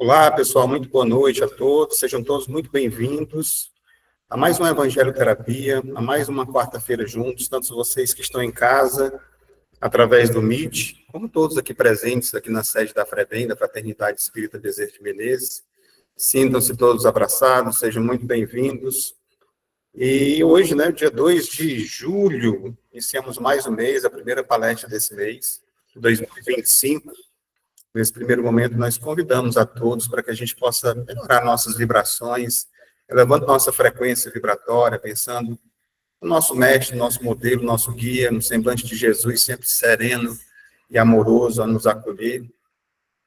Olá, pessoal, muito boa noite a todos. Sejam todos muito bem-vindos a mais uma Evangelho Terapia, a mais uma quarta-feira juntos, tanto vocês que estão em casa, através do Meet, como todos aqui presentes aqui na sede da FREBEM, da Fraternidade Espírita Bezerra de Menezes. Sintam-se todos abraçados, sejam muito bem-vindos. E hoje, dia 2 de julho, iniciamos mais um mês, a primeira palestra desse mês, 2025. Nesse primeiro momento, nós convidamos a todos para que a gente possa melhorar nossas vibrações, elevando nossa frequência vibratória, pensando no nosso mestre, no nosso modelo, nosso guia, no semblante de Jesus, sempre sereno e amoroso a nos acolher,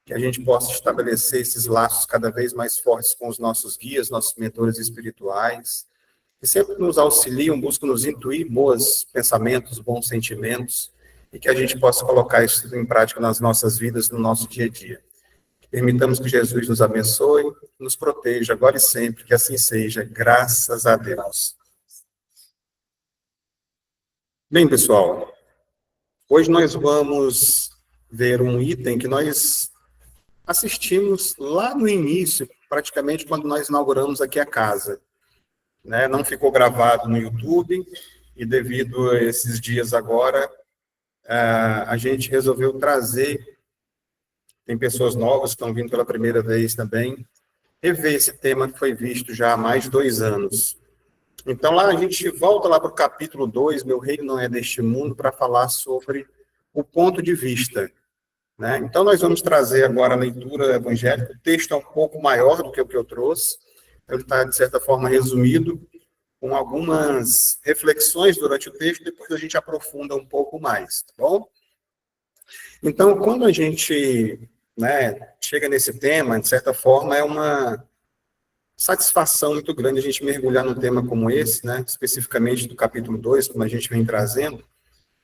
que a gente possa estabelecer esses laços cada vez mais fortes com os nossos guias, nossos mentores espirituais, que sempre nos auxiliam, buscam nos intuir bons pensamentos, bons sentimentos, e que a gente possa colocar isso em prática nas nossas vidas, no nosso dia a dia. Permitamos que Jesus nos abençoe, nos proteja agora e sempre, que assim seja, graças a Deus. Bem, pessoal, hoje nós vamos ver um item que nós assistimos lá no início, praticamente quando nós inauguramos aqui a casa. Não ficou gravado no YouTube, e devido a esses dias agora, a gente resolveu trazer, tem pessoas novas que estão vindo pela primeira vez também, rever esse tema que foi visto já há mais de 2 anos. Então, lá a gente volta lá para o capítulo 2, Meu Reino Não É Deste Mundo, para falar sobre o ponto de vista. Então, nós vamos trazer agora a leitura evangélica. O texto é um pouco maior do que o que eu trouxe, ele está, de certa forma, resumido, com algumas reflexões durante o texto, depois a gente aprofunda um pouco mais, tá bom? Então, quando a gente chega nesse tema, de certa forma, é uma satisfação muito grande a gente mergulhar num tema como esse, especificamente do capítulo 2, como a gente vem trazendo,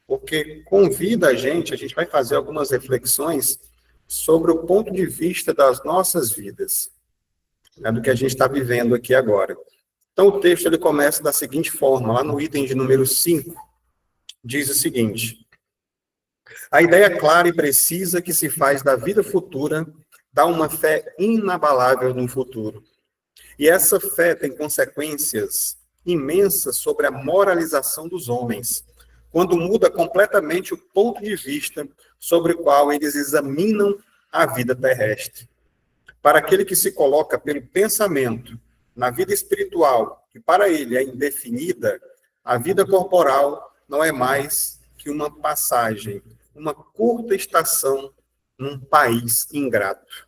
porque convida a gente vai fazer algumas reflexões sobre o ponto de vista das nossas vidas, do que a gente está vivendo aqui agora. Então, o texto ele começa da seguinte forma, lá no item de número 5, diz o seguinte: a ideia clara e precisa que se faz da vida futura dá uma fé inabalável no futuro. E essa fé tem consequências imensas sobre a moralização dos homens, quando muda completamente o ponto de vista sobre o qual eles examinam a vida terrestre. Para aquele que se coloca pelo pensamento na vida espiritual, que para ele é indefinida, a vida corporal não é mais que uma passagem, uma curta estação num país ingrato.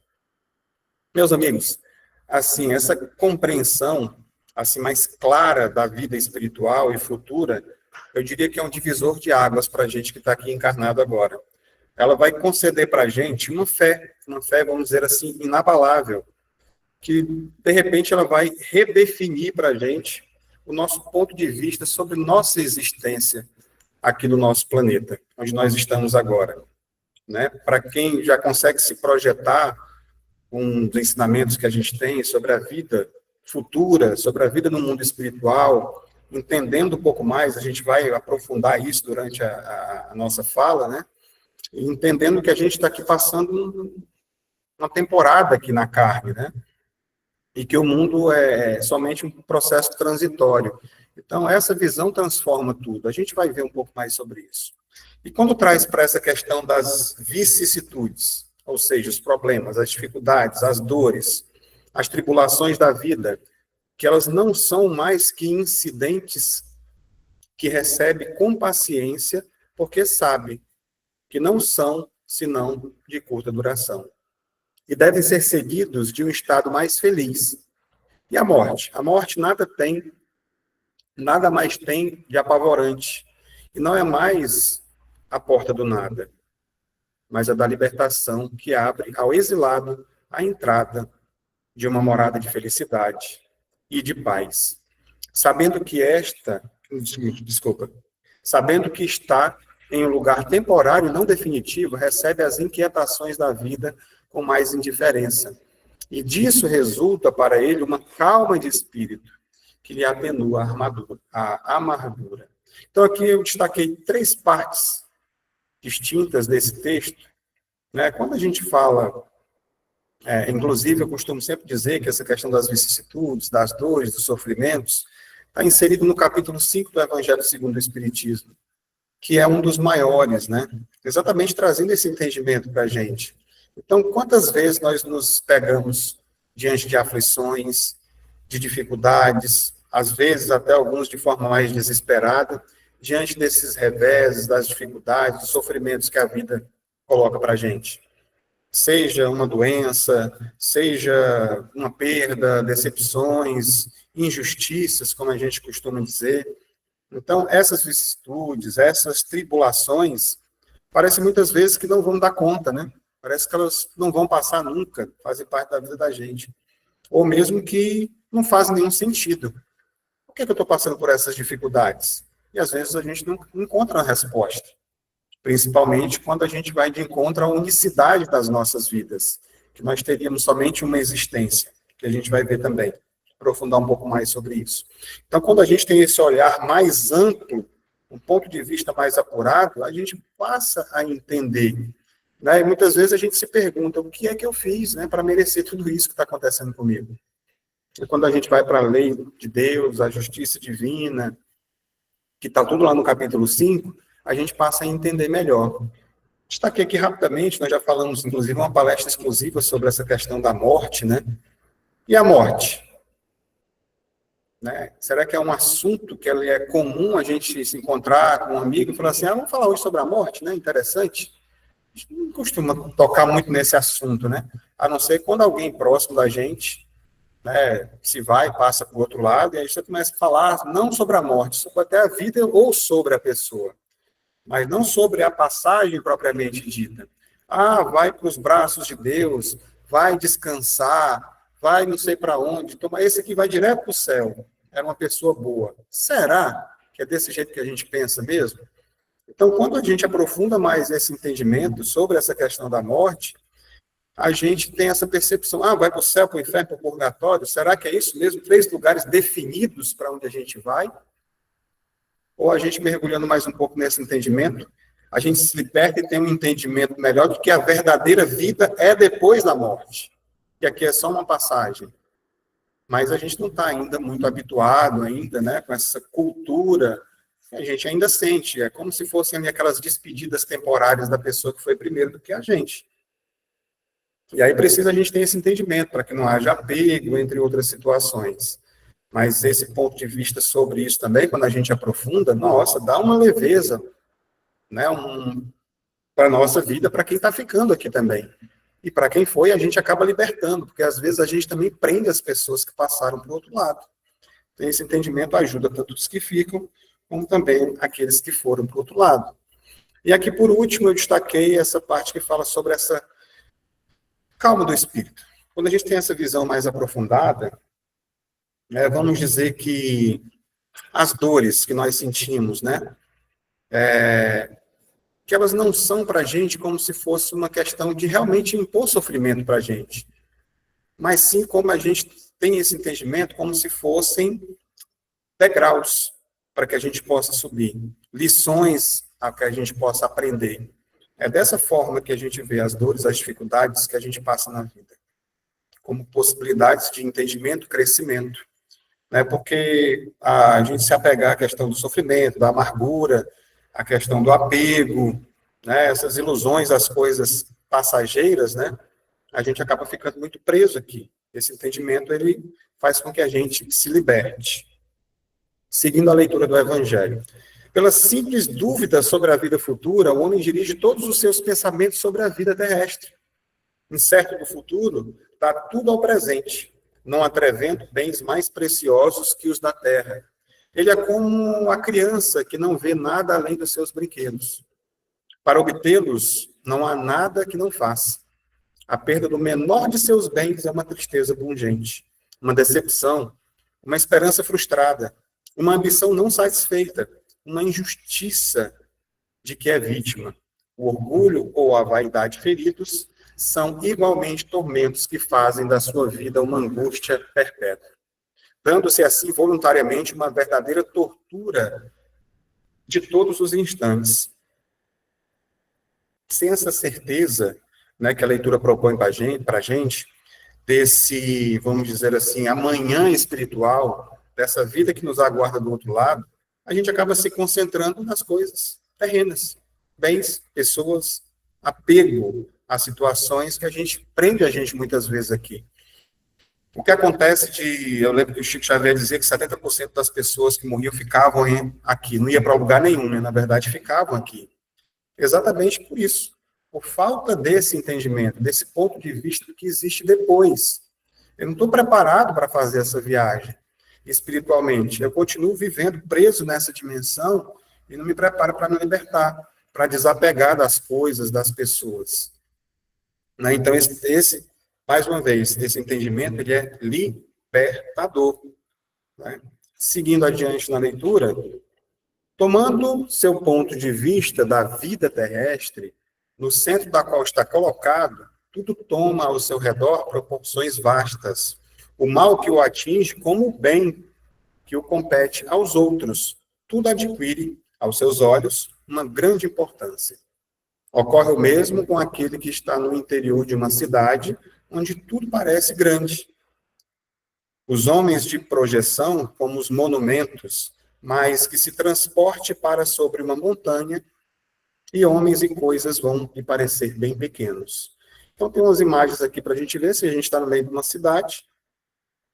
Meus amigos, assim, essa compreensão assim mais clara da vida espiritual e futura, eu diria que é um divisor de águas para a gente que está aqui encarnado agora. Ela vai conceder para a gente uma fé, vamos dizer assim, inabalável, que, de repente, ela vai redefinir para a gente o nosso ponto de vista sobre nossa existência aqui no nosso planeta, onde nós estamos agora. Para quem já consegue se projetar com os ensinamentos que a gente tem sobre a vida futura, sobre a vida no mundo espiritual, entendendo um pouco mais, a gente vai aprofundar isso durante a nossa fala, entendendo que a gente está aqui passando uma temporada aqui na carne, e que o mundo é somente um processo transitório. Então, essa visão transforma tudo. A gente vai ver um pouco mais sobre isso. E quando traz para essa questão das vicissitudes, ou seja, os problemas, as dificuldades, as dores, as tribulações da vida, que elas não são mais que incidentes que recebe com paciência, porque sabe que não são senão de curta duração. E devem ser seguidos de um estado mais feliz. E a morte? A morte nada mais tem de apavorante. E não é mais a porta do nada, mas a da libertação que abre ao exilado a entrada de uma morada de felicidade e de paz. Sabendo que sabendo que está em um lugar temporário, não definitivo, recebe as inquietações da vida com mais indiferença. E disso resulta para ele uma calma de espírito que lhe atenua a amargura. Então, aqui eu destaquei 3 partes distintas desse texto. Quando a gente fala Inclusive, eu costumo sempre dizer que essa questão das vicissitudes, das dores, dos sofrimentos, está inserido no capítulo 5 do Evangelho segundo o Espiritismo, que é um dos maiores, né? Exatamente trazendo esse entendimento para a gente. Então, quantas vezes nós nos pegamos diante de aflições, de dificuldades, às vezes até alguns de forma mais desesperada, diante desses reveses, das dificuldades, dos sofrimentos que a vida coloca para a gente. Seja uma doença, seja uma perda, decepções, injustiças, como a gente costuma dizer. Então, essas vicissitudes, essas tribulações, parece muitas vezes que não vão dar conta, né? Parece que elas não vão passar nunca, fazem parte da vida da gente. Ou mesmo que não fazem nenhum sentido. Por que eu estou passando por essas dificuldades? E às vezes a gente não encontra uma resposta. Principalmente quando a gente vai de encontro à unicidade das nossas vidas, que nós teríamos somente uma existência, que a gente vai ver também, aprofundar um pouco mais sobre isso. Então, quando a gente tem esse olhar mais amplo, um ponto de vista mais apurado, a gente passa a entender. Né? E muitas vezes a gente se pergunta, o que é que eu fiz, né, para merecer tudo isso que está acontecendo comigo? E quando a gente vai para a lei de Deus, a justiça divina, que está tudo lá no capítulo 5, a gente passa a entender melhor. Destaquei aqui rapidamente, nós já falamos, inclusive, uma palestra exclusiva sobre essa questão da morte, né? E a morte? Né? Será que é um assunto que é comum a gente se encontrar com um amigo e falar assim, vamos falar hoje sobre a morte, né? Interessante. A gente não costuma tocar muito nesse assunto, né? A não ser quando alguém próximo da gente, né, se vai, passa para o outro lado, e aí você começa a falar não sobre a morte, sobre até a vida ou sobre a pessoa, mas não sobre a passagem propriamente dita. Vai para os braços de Deus, vai descansar, vai não sei para onde, toma esse aqui vai direto para o céu. Era uma pessoa boa. Será que é desse jeito que a gente pensa mesmo? Então, quando a gente aprofunda mais esse entendimento sobre essa questão da morte, a gente tem essa percepção, vai para o céu, para o inferno, para o purgatório, será que é isso mesmo? 3 lugares definidos para onde a gente vai? Ou a gente mergulhando mais um pouco nesse entendimento, a gente se liberta e tem um entendimento melhor de que a verdadeira vida é depois da morte, que aqui é só uma passagem. Mas a gente não está ainda muito habituado ainda, né, com essa cultura, a gente ainda sente, é como se fossem aquelas despedidas temporárias da pessoa que foi primeiro do que a gente. E aí precisa a gente ter esse entendimento, para que não haja apego, entre outras situações. Mas esse ponto de vista sobre isso também, quando a gente aprofunda, nossa, dá uma leveza, né, para a nossa vida, para quem está ficando aqui também. E para quem foi, a gente acaba libertando, porque às vezes a gente também prende as pessoas que passaram para o outro lado. Então, esse entendimento ajuda tanto os que ficam, como também aqueles que foram para o outro lado. E aqui, por último, eu destaquei essa parte que fala sobre essa calma do espírito. Quando a gente tem essa visão mais aprofundada, vamos dizer que as dores que nós sentimos, né, que elas não são para a gente como se fosse uma questão de realmente impor sofrimento para a gente, mas sim como a gente tem esse entendimento como se fossem degraus para que a gente possa subir, lições a que a gente possa aprender. É dessa forma que a gente vê as dores, as dificuldades que a gente passa na vida, como possibilidades de entendimento, crescimento. Né? Porque a gente se apegar à questão do sofrimento, da amargura, a questão do apego, né? Essas ilusões, as coisas passageiras, né? A gente acaba ficando muito preso aqui. Esse entendimento, ele faz com que a gente se liberte. Seguindo a leitura do Evangelho. Pela simples dúvida sobre a vida futura, o homem dirige todos os seus pensamentos sobre a vida terrestre. Incerto do futuro, dá tudo ao presente, não atrevendo bens mais preciosos que os da terra. Ele é como a criança que não vê nada além dos seus brinquedos. Para obtê-los, não há nada que não faça. A perda do menor de seus bens é uma tristeza pungente, uma decepção, uma esperança frustrada, uma ambição não satisfeita, uma injustiça de que é vítima. O orgulho ou a vaidade feridos são igualmente tormentos que fazem da sua vida uma angústia perpétua, dando-se assim voluntariamente uma verdadeira tortura de todos os instantes. Sem essa certeza, né, que a leitura propõe para a gente, desse, vamos dizer assim, amanhã espiritual, dessa vida que nos aguarda do outro lado, a gente acaba se concentrando nas coisas terrenas, bens, pessoas, apego a situações que a gente prende a gente muitas vezes aqui. O que acontece eu lembro que o Chico Xavier dizia que 70% das pessoas que morriam ficavam aqui, não ia para lugar nenhum, né? Na verdade ficavam aqui. Exatamente por isso, por falta desse entendimento, desse ponto de vista que existe depois. Eu não estou preparado para fazer essa viagem espiritualmente. Eu continuo vivendo preso nessa dimensão e não me preparo para me libertar, para desapegar das coisas, das pessoas. Né? Então, mais uma vez, esse entendimento ele é libertador. Né? Seguindo adiante na leitura, tomando seu ponto de vista da vida terrestre, no centro da qual está colocado, tudo toma ao seu redor proporções vastas. O mal que o atinge, como o bem que o compete aos outros, tudo adquire, aos seus olhos, uma grande importância. Ocorre o mesmo com aquele que está no interior de uma cidade, onde tudo parece grande. Os homens de projeção, como os monumentos, mas que se transporte para sobre uma montanha, e homens e coisas vão lhe parecer bem pequenos. Então, tem umas imagens aqui para a gente ver, se a gente está no meio de uma cidade,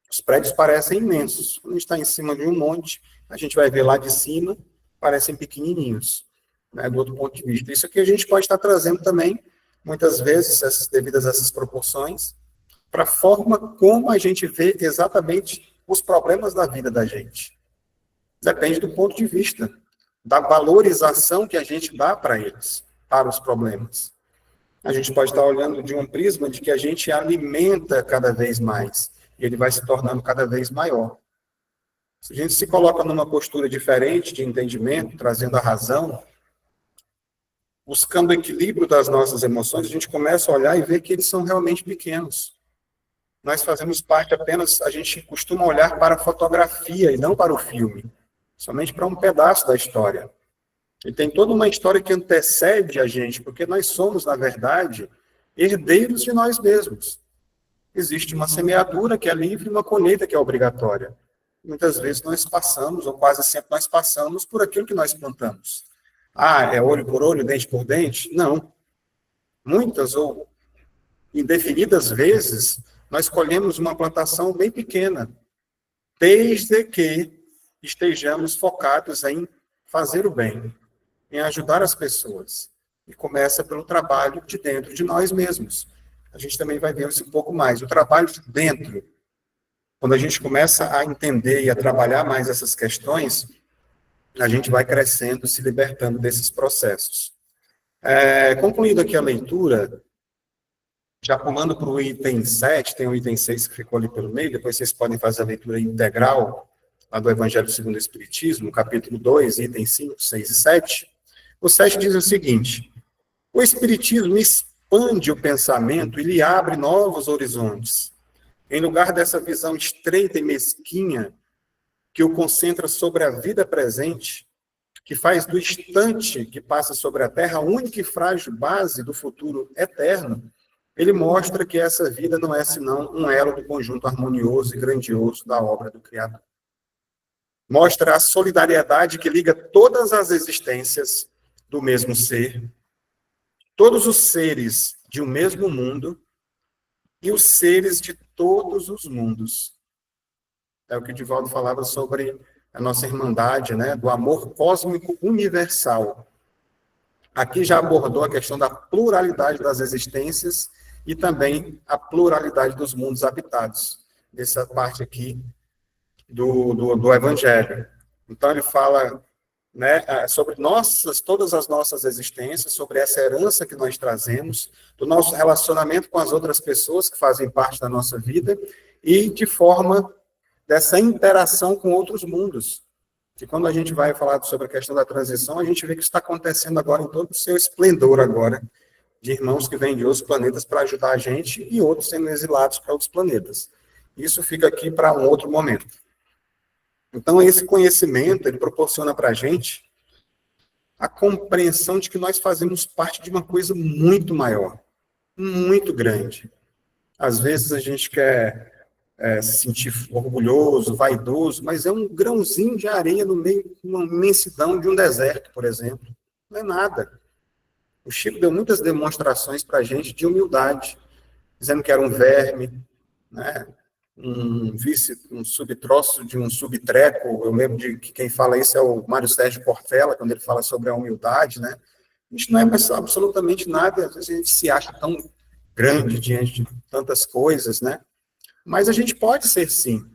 os prédios parecem imensos. Quando a gente está em cima de um monte, a gente vai ver lá de cima, parecem pequenininhos, né, do outro ponto de vista. Isso aqui a gente pode estar trazendo também, muitas vezes, devidas a essas proporções, para a forma como a gente vê exatamente os problemas da vida da gente. Depende do ponto de vista, da valorização que a gente dá para eles, para os problemas. A gente pode estar olhando de um prisma de que a gente alimenta cada vez mais, e ele vai se tornando cada vez maior. Se a gente se coloca numa postura diferente de entendimento, trazendo a razão, buscando o equilíbrio das nossas emoções, a gente começa a olhar e ver que eles são realmente pequenos. Nós fazemos parte apenas, a gente costuma olhar para a fotografia e não para o filme, somente para um pedaço da história. E tem toda uma história que antecede a gente, porque nós somos, na verdade, herdeiros de nós mesmos. Existe uma semeadura que é livre e uma colheita que é obrigatória. Muitas vezes nós passamos, ou quase sempre nós passamos, por aquilo que nós plantamos. Ah, é olho por olho, dente por dente? Não. Muitas ou indefinidas vezes, nós colhemos uma plantação bem pequena, desde que estejamos focados em fazer o bem, em ajudar as pessoas. E começa pelo trabalho de dentro de nós mesmos. A gente também vai ver isso um pouco mais. O trabalho de dentro, quando a gente começa a entender e a trabalhar mais essas questões, a gente vai crescendo, se libertando desses processos. Concluindo aqui a leitura, já pulando para o item 7, tem o item 6 que ficou ali pelo meio, depois vocês podem fazer a leitura integral lá do Evangelho segundo o Espiritismo, capítulo 2, itens 5, 6 e 7. O 7 diz o seguinte: o Espiritismo expande o pensamento e lhe abre novos horizontes. Em lugar dessa visão estreita e mesquinha que o concentra sobre a vida presente, que faz do instante que passa sobre a Terra a única e frágil base do futuro eterno, ele mostra que essa vida não é senão um elo do conjunto harmonioso e grandioso da obra do Criador. Mostra a solidariedade que liga todas as existências do mesmo ser, todos os seres de um mesmo mundo e os seres de todos os mundos. É o que o Divaldo falava sobre a nossa irmandade, né, do amor cósmico universal. Aqui já abordou a questão da pluralidade das existências e também a pluralidade dos mundos habitados, nessa parte aqui do Evangelho. Então, ele fala, né, sobre todas as nossas existências, sobre essa herança que nós trazemos, do nosso relacionamento com as outras pessoas que fazem parte da nossa vida e de forma dessa interação com outros mundos. E quando a gente vai falar sobre a questão da transição, a gente vê que isso está acontecendo agora em todo o seu esplendor agora, de irmãos que vêm de outros planetas para ajudar a gente e outros sendo exilados para outros planetas. Isso fica aqui para um outro momento. Então, esse conhecimento, ele proporciona para a gente a compreensão de que nós fazemos parte de uma coisa muito maior. muito grande. Às vezes a gente quer se sentir orgulhoso, vaidoso, mas é um grãozinho de areia no meio de uma imensidão de um deserto, por exemplo. Não é nada. O Chico deu muitas demonstrações para a gente de humildade, dizendo que era um verme, né? Um subtroço de um subtreco. Eu lembro de que quem fala isso é o Mário Sérgio Cortella, quando ele fala sobre a humildade, né? A gente não é absolutamente nada, às vezes a gente se acha tão grande diante de tantas coisas, né? Mas a gente pode ser, sim.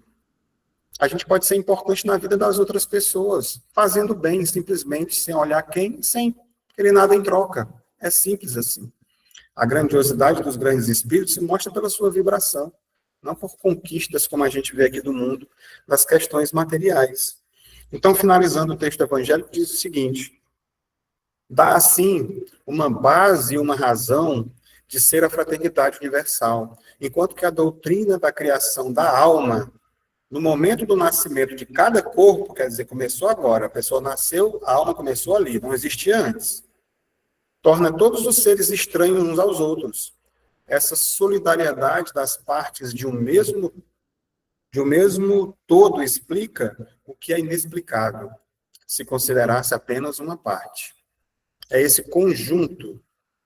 A gente pode ser importante na vida das outras pessoas, fazendo bem, simplesmente, sem olhar quem, sem querer nada em troca. É simples assim. A grandiosidade dos grandes espíritos se mostra pela sua vibração, não por conquistas, como a gente vê aqui do mundo, das questões materiais. Então, finalizando o texto evangélico, diz o seguinte: dá, assim, uma base e uma razão de ser a fraternidade universal, enquanto que a doutrina da criação da alma, no momento do nascimento de cada corpo, quer dizer, começou agora, a pessoa nasceu, a alma começou ali, não existia antes, torna todos os seres estranhos uns aos outros. Essa solidariedade das partes de um mesmo todo explica o que é inexplicável, se considerasse apenas uma parte. É esse conjunto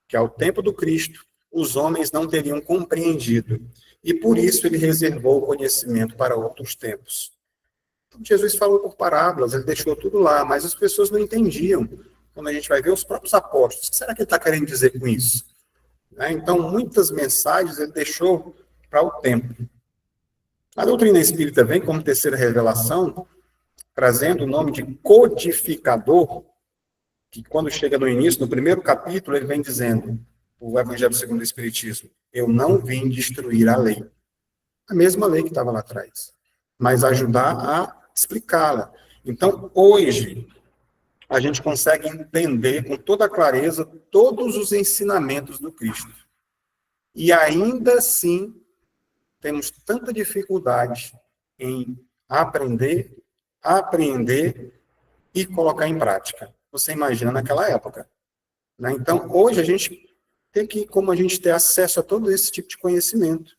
que, ao tempo do Cristo, os homens não teriam compreendido, e por isso ele reservou o conhecimento para outros tempos. Então, Jesus falou por parábolas, ele deixou tudo lá, mas as pessoas não entendiam. Quando a gente vai ver os próprios apóstolos, o que será que ele está querendo dizer com isso? Então, muitas mensagens ele deixou para o tempo. A doutrina espírita vem como terceira revelação, trazendo o nome de codificador, que quando chega no início, no primeiro capítulo, ele vem dizendo, o Evangelho segundo o Espiritismo, eu não vim destruir a lei. A mesma lei que estava lá atrás, mas ajudar a explicá-la. Então, hoje, a gente consegue entender com toda clareza todos os ensinamentos do Cristo. E ainda assim, temos tanta dificuldade em aprender, apreender e colocar em prática. Você imagina naquela época. Né? Então, hoje a gente tem que, como a gente ter acesso a todo esse tipo de conhecimento.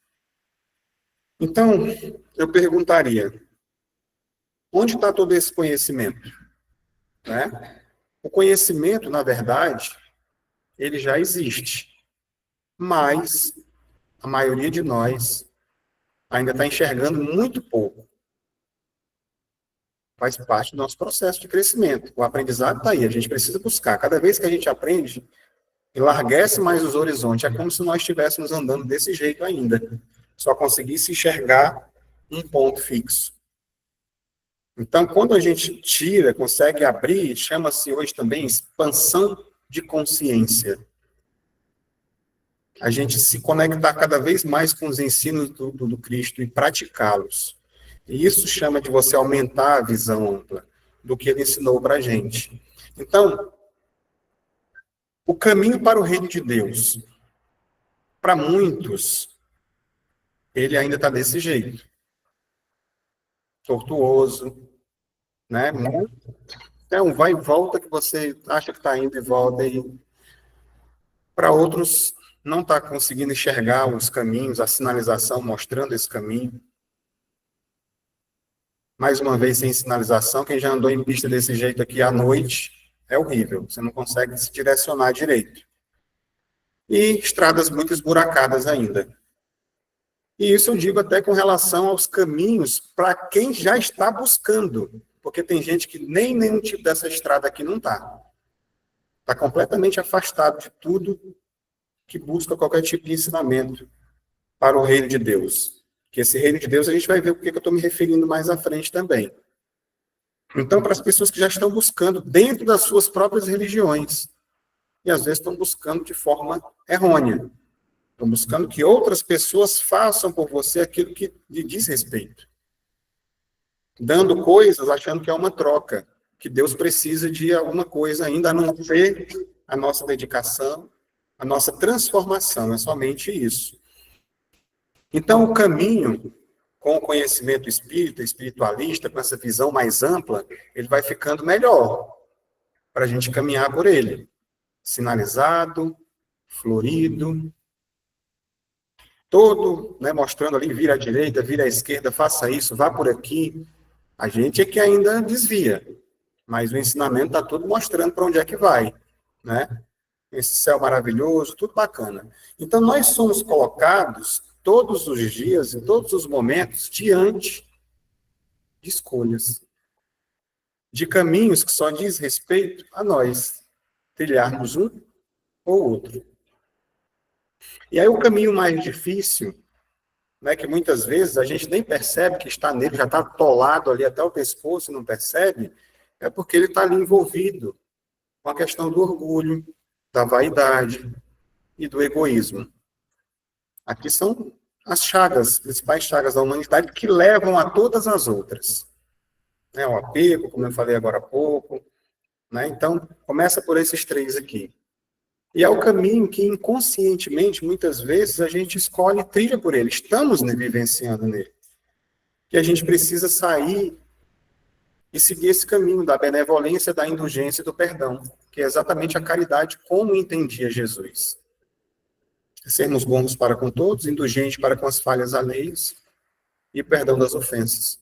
Então, eu perguntaria, onde está todo esse conhecimento? Né? O conhecimento, na verdade, ele já existe, mas a maioria de nós ainda está enxergando muito pouco. Faz parte do nosso processo de crescimento. O aprendizado está aí, a gente precisa buscar. Cada vez que a gente aprende, enlarguece mais os horizontes. É como se nós estivéssemos andando desse jeito ainda. Só conseguisse enxergar um ponto fixo. Então, quando a gente tira, consegue abrir, chama-se hoje também expansão de consciência. A gente se conectar cada vez mais com os ensinos do Cristo e praticá-los. E isso chama de você aumentar a visão ampla do que ele ensinou para a gente. Então, o caminho para o reino de Deus, para muitos, ele ainda está desse jeito. Tortuoso, né? É um vai e volta que você acha que está indo e volta. E para outros, não está conseguindo enxergar os caminhos, a sinalização mostrando esse caminho. Mais uma vez, sem sinalização, quem já andou em pista desse jeito aqui à noite, é horrível. Você não consegue se direcionar direito. E estradas muito esburacadas ainda. E isso eu digo até com relação aos caminhos para quem já está buscando. Porque tem gente que nem nenhum tipo dessa estrada aqui não está. Está completamente afastado de tudo que busca qualquer tipo de ensinamento para o reino de Deus. Que esse reino de Deus a gente vai ver o que eu estou me referindo mais à frente também. Então, para as pessoas que já estão buscando dentro das suas próprias religiões, e às vezes estão buscando de forma errônea, estão buscando que outras pessoas façam por você aquilo que lhe diz respeito, dando coisas achando que é uma troca, que Deus precisa de alguma coisa ainda, a não ser a nossa dedicação, a nossa transformação, é somente isso. Então, o caminho com o conhecimento espírita, espiritualista, com essa visão mais ampla, ele vai ficando melhor para a gente caminhar por ele. Sinalizado, florido, todo, né, mostrando ali, vira à direita, vira à esquerda, faça isso, vá por aqui. A gente é que ainda desvia, mas o ensinamento está todo mostrando para onde é que vai, né? Esse céu maravilhoso, tudo bacana. Então, nós somos colocados todos os dias, em todos os momentos, diante de escolhas, de caminhos que só diz respeito a nós, trilharmos um ou outro. E aí o caminho mais difícil, né, que muitas vezes a gente nem percebe que está nele, já está atolado ali até o pescoço e não percebe, é porque ele está ali envolvido com a questão do orgulho, da vaidade e do egoísmo. Aqui são as chagas, as principais chagas da humanidade que levam a todas as outras. Né, o apego, como eu falei agora há pouco. Né? Então, começa por esses três aqui. E é o caminho que, inconscientemente, muitas vezes, a gente escolhe e trilha por ele. Estamos, né, vivenciando nele. Que a gente precisa sair e seguir esse caminho da benevolência, da indulgência e do perdão, que é exatamente a caridade como entendia Jesus. Sermos bons para com todos, indulgentes para com as falhas alheias e perdão das ofensas.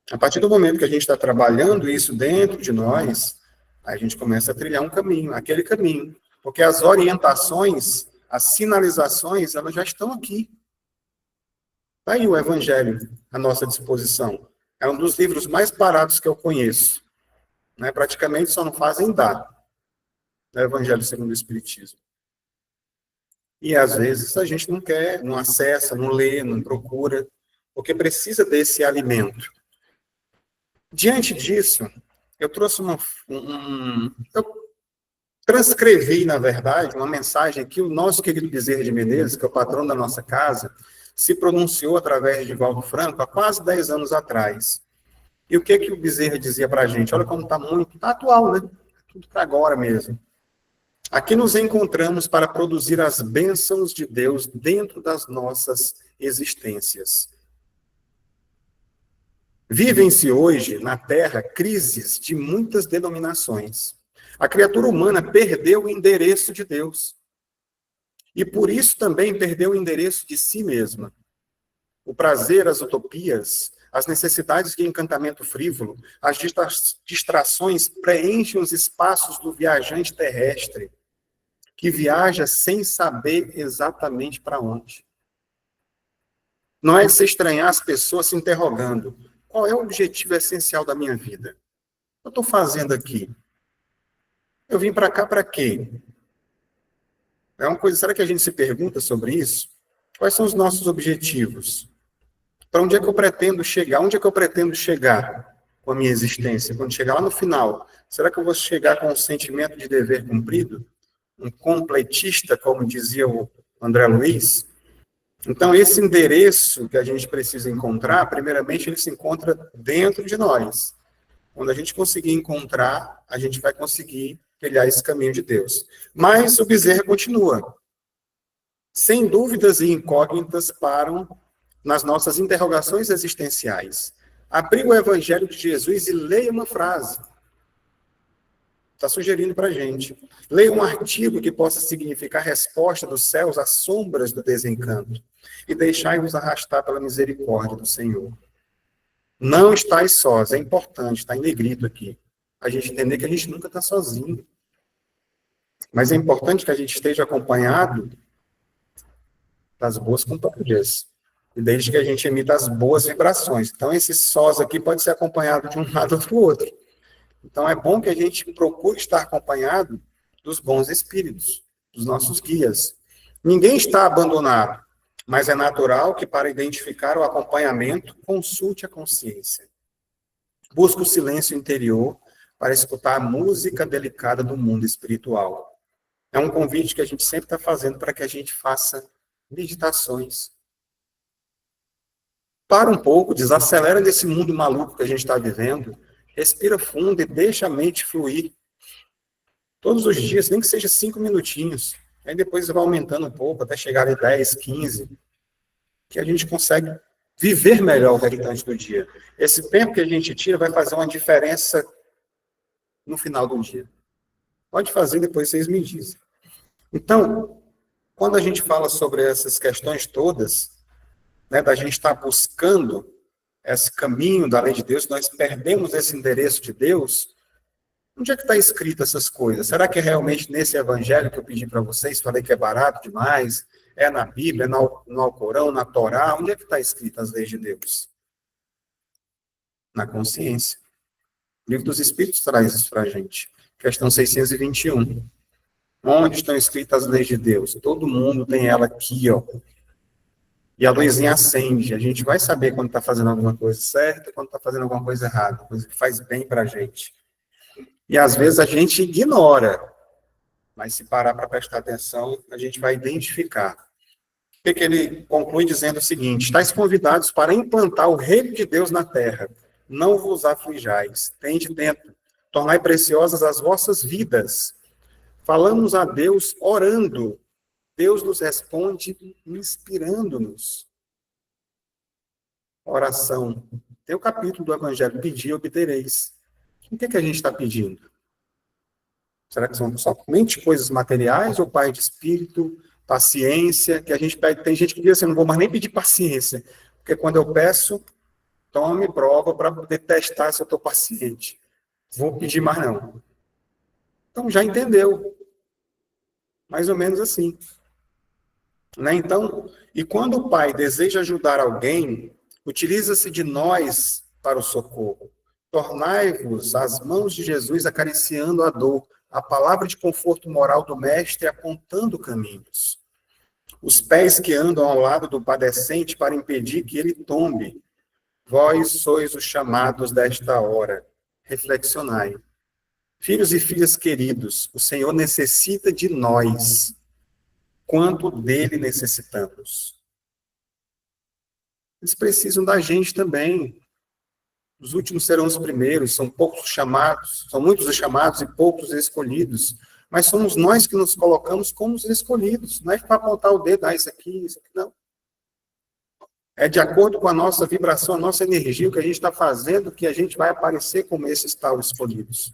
A partir do momento que a gente está trabalhando isso dentro de nós, a gente começa a trilhar um caminho, aquele caminho. Porque as orientações, as sinalizações, elas já estão aqui. Está aí o Evangelho à nossa disposição. É um dos livros mais baratos que eu conheço. Né? Praticamente só não fazem dar. O Evangelho segundo o Espiritismo. E, às vezes, a gente não quer, não acessa, não lê, não procura, porque precisa desse alimento. Diante disso, eu trouxe eu transcrevi, na verdade, uma mensagem que o nosso querido Bezerra de Menezes, que é o patrão da nossa casa, se pronunciou através de Valdo Franco há quase 10 anos atrás. E o que o Bezerra dizia para a gente? Olha como está muito, está atual, né? Tudo para agora mesmo. Aqui nos encontramos para produzir as bênçãos de Deus dentro das nossas existências. Vivem-se hoje, na Terra, crises de muitas denominações. A criatura humana perdeu o endereço de Deus. E por isso também perdeu o endereço de si mesma. O prazer, as utopias, as necessidades de encantamento frívolo, as distrações preenchem os espaços do viajante terrestre, que viaja sem saber exatamente para onde. Não é se estranhar as pessoas se interrogando: qual é o objetivo essencial da minha vida? O que eu estou fazendo aqui? Eu vim para cá para quê? É uma coisa, será que a gente se pergunta sobre isso? Quais são os nossos objetivos? Para onde é que eu pretendo chegar? Onde é que eu pretendo chegar com a minha existência? Quando chegar lá no final, será que eu vou chegar com um sentimento de dever cumprido? Um completista, como dizia o André Luiz? Então, esse endereço que a gente precisa encontrar, primeiramente, ele se encontra dentro de nós. Quando a gente conseguir encontrar, a gente vai conseguir trilhar esse caminho de Deus. Mas o Bezerra continua. Sem dúvidas e incógnitas param nas nossas interrogações existenciais. Abri o Evangelho de Jesus e leia uma frase. Está sugerindo para a gente. Leia um artigo que possa significar resposta dos céus às sombras do desencanto. E deixai-vos arrastar pela misericórdia do Senhor. Não estáis sós, é importante, está em negrito aqui. A gente entender que a gente nunca está sozinho. Mas é importante que a gente esteja acompanhado das boas companhias. E desde que a gente emita as boas vibrações. Então, esse sós aqui pode ser acompanhado de um lado ou do outro. Então, é bom que a gente procure estar acompanhado dos bons espíritos, dos nossos guias. Ninguém está abandonado, mas é natural que, para identificar o acompanhamento, consulte a consciência. Busque o silêncio interior para escutar a música delicada do mundo espiritual. É um convite que a gente sempre está fazendo para que a gente faça meditações. Para um pouco, desacelera desse mundo maluco que a gente está vivendo, respira fundo e deixa a mente fluir. Todos os dias, nem que seja 5 minutinhos. Aí depois vai aumentando um pouco, até chegar a 10, 15, que a gente consegue viver melhor o restante do dia. Esse tempo que a gente tira vai fazer uma diferença no final do dia. Pode fazer, depois vocês me dizem. Então, quando a gente fala sobre essas questões todas, né, da gente estar buscando esse caminho da lei de Deus, nós perdemos esse endereço de Deus. Onde é que está escrito essas coisas? Será que é realmente nesse evangelho que eu pedi para vocês? Falei que é barato demais? É na Bíblia, é no Alcorão, na Torá? Onde é que está escrito as leis de Deus? Na consciência. O Livro dos Espíritos traz isso para a gente. Questão 621. Onde estão escritas as leis de Deus? Todo mundo tem ela aqui, ó. E a luzinha acende. A gente vai saber quando está fazendo alguma coisa certa, quando está fazendo alguma coisa errada, coisa que faz bem para a gente. E às vezes a gente ignora, mas se parar para prestar atenção, a gente vai identificar. O que ele conclui dizendo o seguinte: estáis convidados para implantar o reino de Deus na terra. Não vos aflijais, tende dentro, tornai preciosas as vossas vidas. Falamos a Deus orando. Deus nos responde inspirando-nos. Oração. Tem o capítulo do Evangelho, pedir e obtereis. O que é que a gente está pedindo? Será que são somente coisas materiais ou pai de espírito, paciência? Que a gente pede, tem gente que diz assim, não vou mais nem pedir paciência, porque quando eu peço, tome prova para poder testar se eu estou paciente. Vou pedir mais não. Então já entendeu. Mais ou menos assim. Né? Então, e quando o pai deseja ajudar alguém, utiliza-se de nós para o socorro. Tornai-vos as mãos de Jesus acariciando a dor, a palavra de conforto moral do mestre apontando caminhos. Os pés que andam ao lado do padecente para impedir que ele tombe. Vós sois os chamados desta hora. Reflexionai. Filhos e filhas queridos, o Senhor necessita de nós. Quanto dele necessitamos? Eles precisam da gente também. Os últimos serão os primeiros, são poucos os chamados, são muitos os chamados e poucos os escolhidos. Mas somos nós que nos colocamos como os escolhidos. Não é para apontar o dedo, isso aqui, não. É de acordo com a nossa vibração, a nossa energia, o que a gente está fazendo, que a gente vai aparecer como esses tal escolhidos.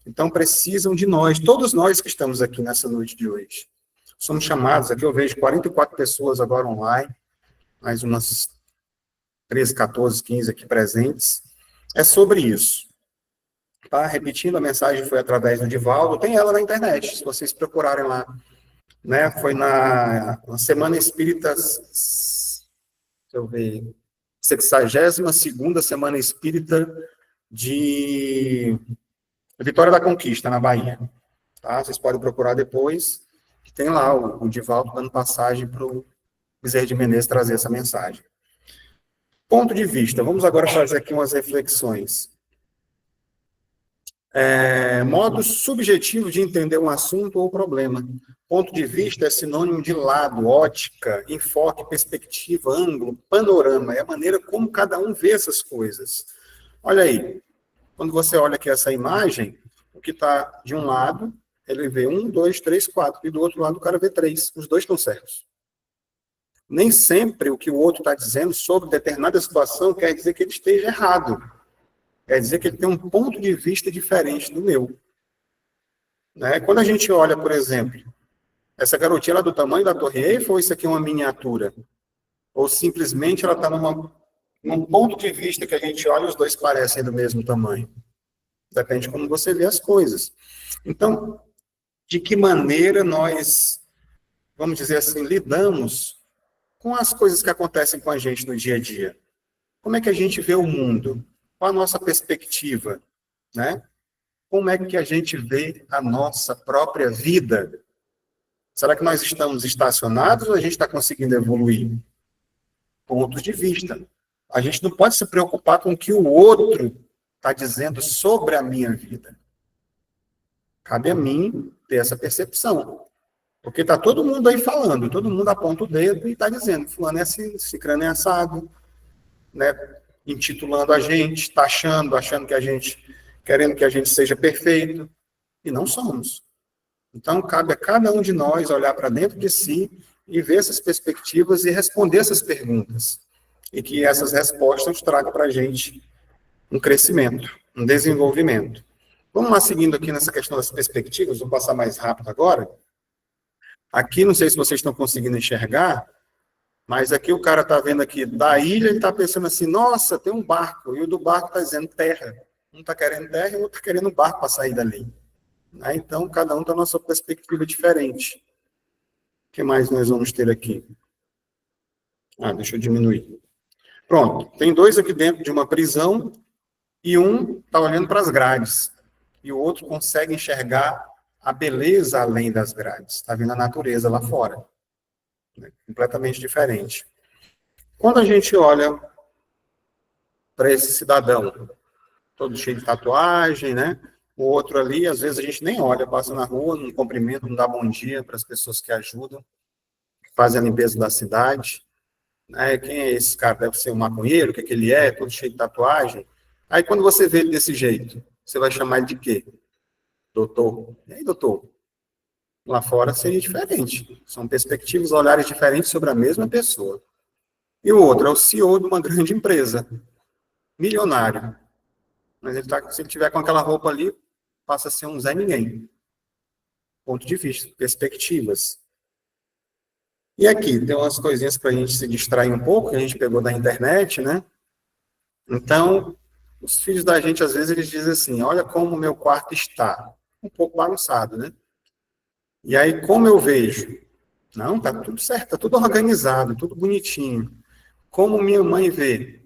Então, precisam de nós, todos nós que estamos aqui nessa noite de hoje. Somos chamados, aqui eu vejo 44 pessoas agora online, mais umas 13, 14, 15 aqui presentes. É sobre isso. Tá? Repetindo, a mensagem foi através do Divaldo, tem ela na internet, se vocês procurarem lá. Né? Foi na Semana Espírita, deixa eu ver, 62ª Semana Espírita de Vitória da Conquista, na Bahia. Tá? Vocês podem procurar depois, que tem lá o Divaldo dando passagem para o Bezerra de Menezes trazer essa mensagem. Ponto de vista. Vamos agora fazer aqui umas reflexões. Modo subjetivo de entender um assunto ou problema. Ponto de vista é sinônimo de lado, ótica, enfoque, perspectiva, ângulo, panorama. É a maneira como cada um vê essas coisas. Olha aí. Quando você olha aqui essa imagem, o que está de um lado, ele vê 1, 2, 3, 4. E do outro lado o cara vê 3. Os dois estão certos. Nem sempre o que o outro está dizendo sobre determinada situação quer dizer que ele esteja errado. Quer dizer que ele tem um ponto de vista diferente do meu. Né? Quando a gente olha, por exemplo, essa garotinha lá do tamanho da Torre Eiffel, ou isso aqui é uma miniatura? Ou simplesmente ela está num ponto de vista que a gente olha e os dois parecem do mesmo tamanho? Depende de como você vê as coisas. Então, de que maneira nós, vamos dizer assim, lidamos com as coisas que acontecem com a gente no dia a dia? Como é que a gente vê o mundo? Qual a nossa perspectiva? Né? Como é que a gente vê a nossa própria vida? Será que nós estamos estacionados ou a gente está conseguindo evoluir? Pontos de vista. A gente não pode se preocupar com o que o outro está dizendo sobre a minha vida. Cabe a mim ter essa percepção. Porque está todo mundo aí falando, todo mundo aponta o dedo e está dizendo, fulano é assim, cicrano é assado, né? Intitulando a gente, taxando, achando que a gente, querendo que a gente seja perfeito, e não somos. Então, cabe a cada um de nós olhar para dentro de si e ver essas perspectivas e responder essas perguntas. E que essas respostas tragam para a gente um crescimento, um desenvolvimento. Vamos lá, seguindo aqui nessa questão das perspectivas, vou passar mais rápido agora. Aqui, não sei se vocês estão conseguindo enxergar, mas aqui o cara está vendo aqui da ilha, ele está pensando assim, nossa, tem um barco, e o do barco está dizendo terra. Um está querendo terra e o outro está querendo um barco para sair dali. Né? Então, cada um tem a nossa perspectiva diferente. O que mais nós vamos ter aqui? Deixa eu diminuir. Pronto, tem dois aqui dentro de uma prisão, e um está olhando para as grades, e o outro consegue enxergar a beleza além das grades, está vendo a natureza lá fora. Né? Completamente diferente. Quando a gente olha para esse cidadão, todo cheio de tatuagem, né? O outro ali, às vezes a gente nem olha, passa na rua, não cumprimenta, não dá bom dia para as pessoas que ajudam, que fazem a limpeza da cidade. Né? Quem é esse cara? Deve ser um maconheiro, o que, é que ele é, todo cheio de tatuagem. Aí quando você vê ele desse jeito, você vai chamar ele de quê? Doutor. E aí, doutor? Lá fora seria diferente. São perspectivas, olhares diferentes sobre a mesma pessoa. E o outro é o CEO de uma grande empresa, milionário. Mas ele tá, se ele tiver com aquela roupa ali, passa a ser um Zé Ninguém. Ponto de vista, perspectivas. E aqui, tem umas coisinhas para a gente se distrair um pouco, que a gente pegou da internet, né? Então, os filhos da gente, às vezes, eles dizem assim, olha como o meu quarto está. Um pouco bagunçado, né? E aí, como eu vejo? Não, tá tudo certo, tá tudo organizado, tudo bonitinho. Como minha mãe vê?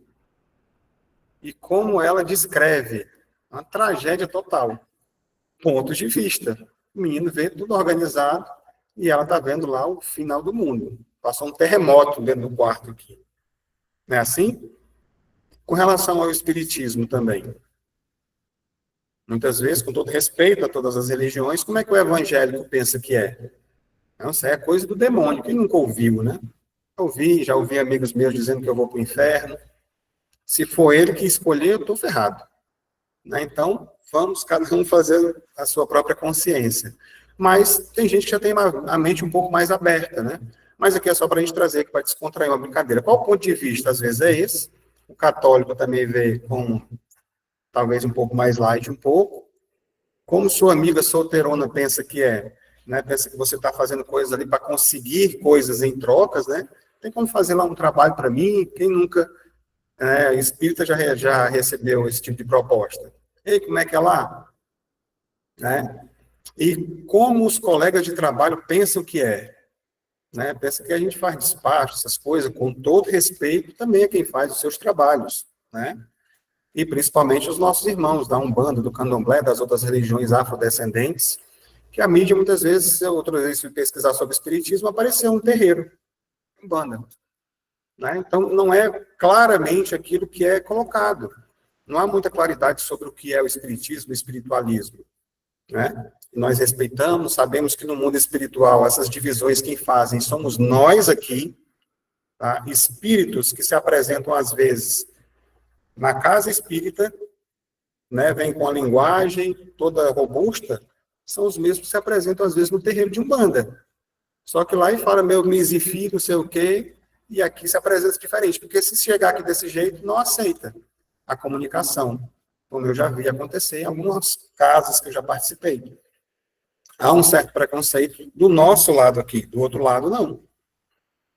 E como ela descreve? Uma tragédia total. Pontos de vista. O menino vê tudo organizado e ela está vendo lá o final do mundo. Passou um terremoto dentro do quarto aqui. Não é assim? Com relação ao espiritismo também. Muitas vezes, com todo respeito a todas as religiões, como é que o evangélico pensa que é? Não, isso é coisa do demônio. Quem nunca ouviu, né? Já ouvi amigos meus dizendo que eu vou para o inferno. Se for ele que escolher, eu estou ferrado. Né? Então, vamos cada um fazer a sua própria consciência. Mas tem gente que já tem a mente um pouco mais aberta, né? Mas aqui é só para a gente trazer aqui para descontrair uma brincadeira. Qual o ponto de vista? Às vezes é esse. O católico também vê com talvez um pouco mais light, um pouco. Como sua amiga solteirona pensa que é, né? Pensa que você está fazendo coisas ali para conseguir coisas em trocas, né? Tem como fazer lá um trabalho para mim? Quem nunca, espírita já recebeu esse tipo de proposta? Ei, como é que é lá? Né? E como os colegas de trabalho pensam que é. Né? Pensa que a gente faz despacho, essas coisas, com todo respeito, também é quem faz os seus trabalhos. Né? E principalmente os nossos irmãos da Umbanda, do Candomblé, das outras religiões afrodescendentes, que a mídia, muitas vezes, outra vez, se pesquisar sobre espiritismo, apareceu um terreiro, Umbanda. Né? Então, não é claramente aquilo que é colocado. Não há muita claridade sobre o que é o espiritismo e o espiritualismo. Né? Nós respeitamos, sabemos que no mundo espiritual, essas divisões quem fazem somos nós aqui, tá? Espíritos que se apresentam, às vezes, na casa espírita, né? Vêm com a linguagem toda robusta, são os mesmos que se apresentam, às vezes, no terreiro de Umbanda. Só que lá e fala, meu misifi, não sei o quê, e aqui se apresenta diferente, porque se chegar aqui desse jeito, não aceita a comunicação, como eu já vi acontecer em alguns casos que eu já participei. Há um certo preconceito do nosso lado aqui, do outro lado, não.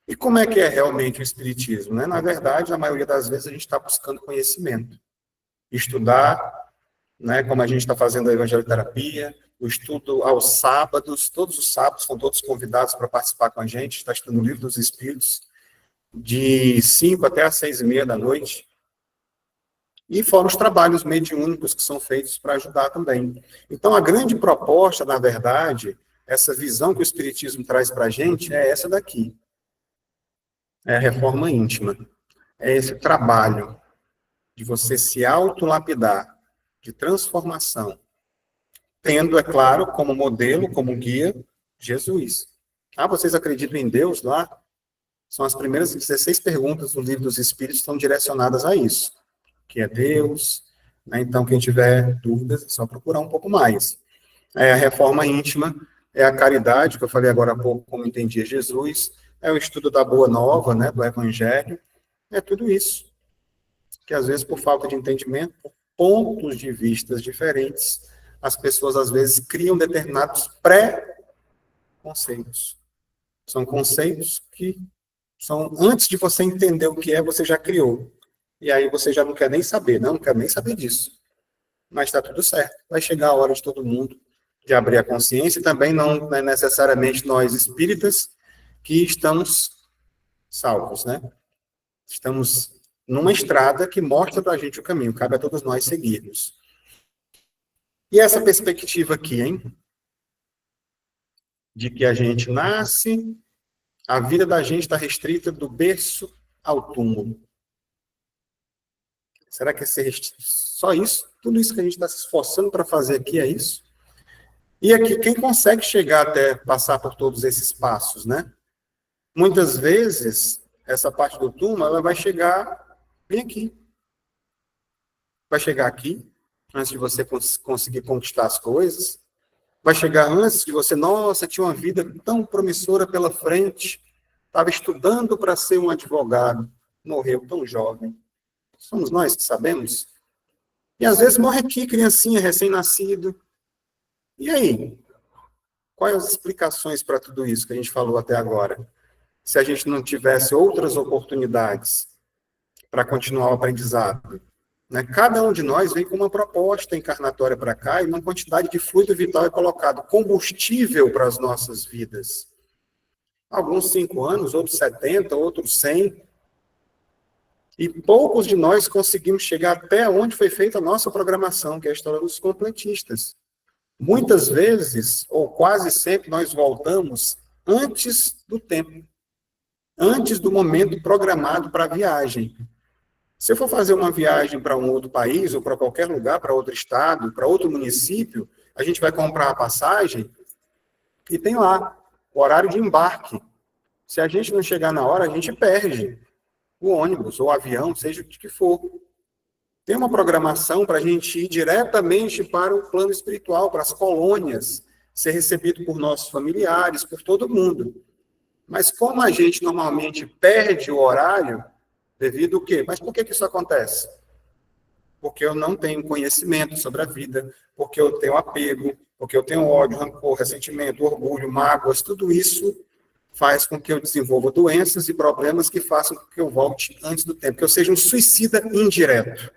E como é que é realmente o espiritismo? Né? Na verdade, na maioria das vezes, a gente está buscando conhecimento. Estudar, né, como a gente está fazendo a evangelioterapia, o estudo aos sábados, todos os sábados são todos convidados para participar com a gente, está estudando o Livro dos Espíritos, de 5 até às 6:30 da noite. E fora os trabalhos mediúnicos que são feitos para ajudar também. Então, a grande proposta, na verdade, essa visão que o Espiritismo traz para a gente é essa daqui. É a reforma íntima. É esse trabalho de você se autolapidar, de transformação, tendo, é claro, como modelo, como guia, Jesus. Vocês acreditam em Deus lá? São as primeiras 16 perguntas do Livro dos Espíritos que estão direcionadas a isso. Que é Deus, né? Então, quem tiver dúvidas, é só procurar um pouco mais. A reforma íntima é a caridade, que eu falei agora há pouco, como entendia Jesus, é o estudo da Boa Nova, né, do Evangelho, é tudo isso. Que às vezes, por falta de entendimento, por pontos de vistas diferentes, as pessoas às vezes criam determinados pré-conceitos. São conceitos que são, antes de você entender o que é, você já criou. E aí você já não quer nem saber, não quero nem saber disso. Mas está tudo certo. Vai chegar a hora de todo mundo de abrir a consciência, e também não é necessariamente nós espíritas que estamos salvos, né? Estamos numa estrada que mostra para a gente o caminho, cabe a todos nós seguirmos. E essa perspectiva aqui, hein? De que a gente nasce, a vida da gente está restrita do berço ao túmulo. Será que é só isso? Tudo isso que a gente está se esforçando para fazer aqui é isso? E aqui, quem consegue chegar até passar por todos esses passos, né? Muitas vezes, essa parte do túmulo, ela vai chegar bem aqui. Vai chegar aqui, antes de você conseguir conquistar as coisas. Vai chegar antes de você, nossa, tinha uma vida tão promissora pela frente, estava estudando para ser um advogado, morreu tão jovem. Somos nós que sabemos. E às vezes morre aqui, criancinha, recém-nascido. E aí? Quais as explicações para tudo isso que a gente falou até agora? Se a gente não tivesse outras oportunidades para continuar o aprendizado, né? Cada um de nós vem com uma proposta encarnatória para cá e uma quantidade de fluido vital é colocado, combustível para as nossas vidas. Alguns 5 anos, outros 70, outros 100. E poucos de nós conseguimos chegar até onde foi feita a nossa programação, que é a história dos completistas. Muitas vezes, ou quase sempre, nós voltamos antes do tempo, antes do momento programado para a viagem. Se eu for fazer uma viagem para um outro país, ou para qualquer lugar, para outro estado, para outro município, a gente vai comprar a passagem e tem lá o horário de embarque. Se a gente não chegar na hora, a gente perde o ônibus, ou o avião, seja o que for. Tem uma programação para a gente ir diretamente para o plano espiritual, para as colônias, ser recebido por nossos familiares, por todo mundo. Mas como a gente normalmente perde o horário, devido ao quê? Mas por que isso acontece? Porque eu não tenho conhecimento sobre a vida, porque eu tenho apego, porque eu tenho ódio, rancor, ressentimento, orgulho, mágoas, tudo isso faz com que eu desenvolva doenças e problemas que façam com que eu volte antes do tempo, que eu seja um suicida indireto.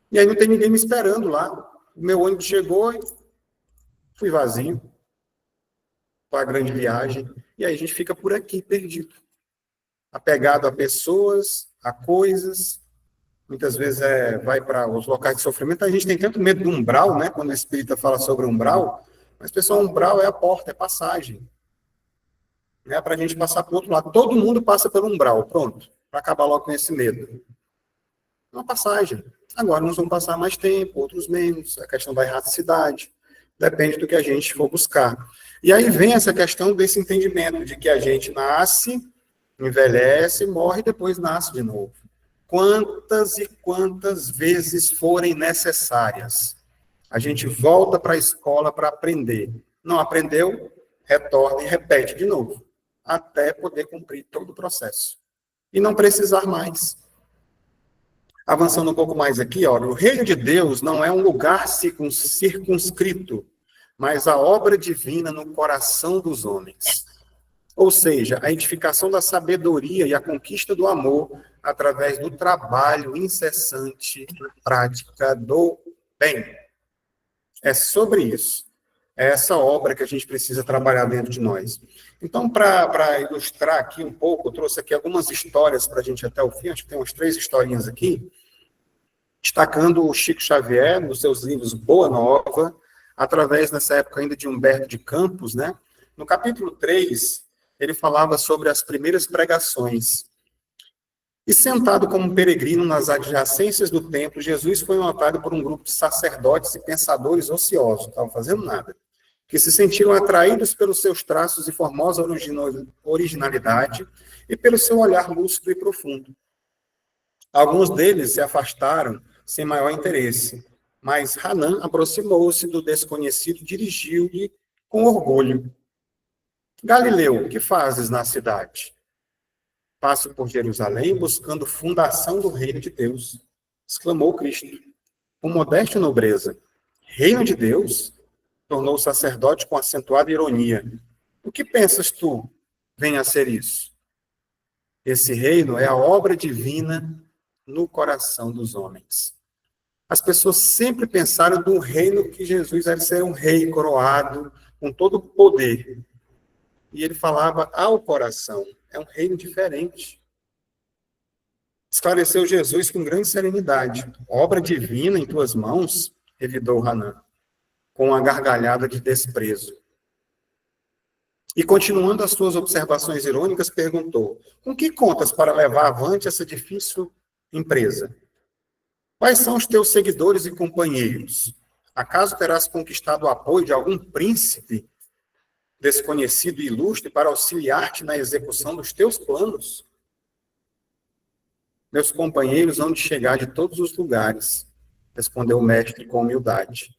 E aí não tem ninguém me esperando lá. O meu ônibus chegou e fui vazio para a grande viagem. E aí a gente fica por aqui, perdido. Apegado a pessoas, a coisas. Muitas vezes vai para os locais de sofrimento. A gente tem tanto medo do umbral, né? Quando o espírita fala sobre umbral. Mas, pessoal, umbral é a porta, é passagem. Né? Para a gente passar para o outro lado. Todo mundo passa pelo umbral, pronto. Para acabar logo com esse medo. Uma passagem. Agora, uns vão passar mais tempo, outros menos. A questão da erraticidade. Depende do que a gente for buscar. E aí vem essa questão desse entendimento de que a gente nasce, envelhece, morre e depois nasce de novo. Quantas e quantas vezes forem necessárias. A gente volta para a escola para aprender. Não aprendeu? Retorna e repete de novo. Até poder cumprir todo o processo. E não precisar mais. Avançando um pouco mais aqui, olha, o reino de Deus não é um lugar circunscrito, mas a obra divina no coração dos homens. Ou seja, a edificação da sabedoria e a conquista do amor através do trabalho incessante na prática do bem. É sobre isso. É essa obra que a gente precisa trabalhar dentro de nós. Então, para ilustrar aqui um pouco, eu trouxe aqui algumas histórias para a gente até o fim, acho que tem umas 3 historinhas aqui, destacando o Chico Xavier, nos seus livros Boa Nova, através, nessa época ainda, de Humberto de Campos, né? No capítulo 3, ele falava sobre as primeiras pregações. E sentado como um peregrino nas adjacências do templo, Jesus foi notado por um grupo de sacerdotes e pensadores ociosos, não estavam fazendo nada, que se sentiram atraídos pelos seus traços e formosa originalidade e pelo seu olhar lúcido e profundo. Alguns deles se afastaram sem maior interesse, mas Hanan aproximou-se do desconhecido e dirigiu-lhe com orgulho. Galileu, que fazes na cidade? Passo por Jerusalém buscando fundação do reino de Deus, exclamou Cristo, com modéstia e nobreza. Reino de Deus? Tornou o sacerdote com acentuada ironia. O que pensas tu? vem a ser isso? Esse reino é a obra divina no coração dos homens. As pessoas sempre pensaram do reino que Jesus era ser um rei coroado, com todo o poder. E ele falava ao coração. É um reino diferente. Esclareceu Jesus com grande serenidade. Obra divina em tuas mãos, revidou Hanã, com uma gargalhada de desprezo. E continuando as suas observações irônicas, perguntou: com que contas para levar avante essa difícil empresa? Quais são os teus seguidores e companheiros? Acaso terás conquistado o apoio de algum príncipe desconhecido e ilustre para auxiliar-te na execução dos teus planos? Meus companheiros hão de chegar de todos os lugares, respondeu o mestre com humildade.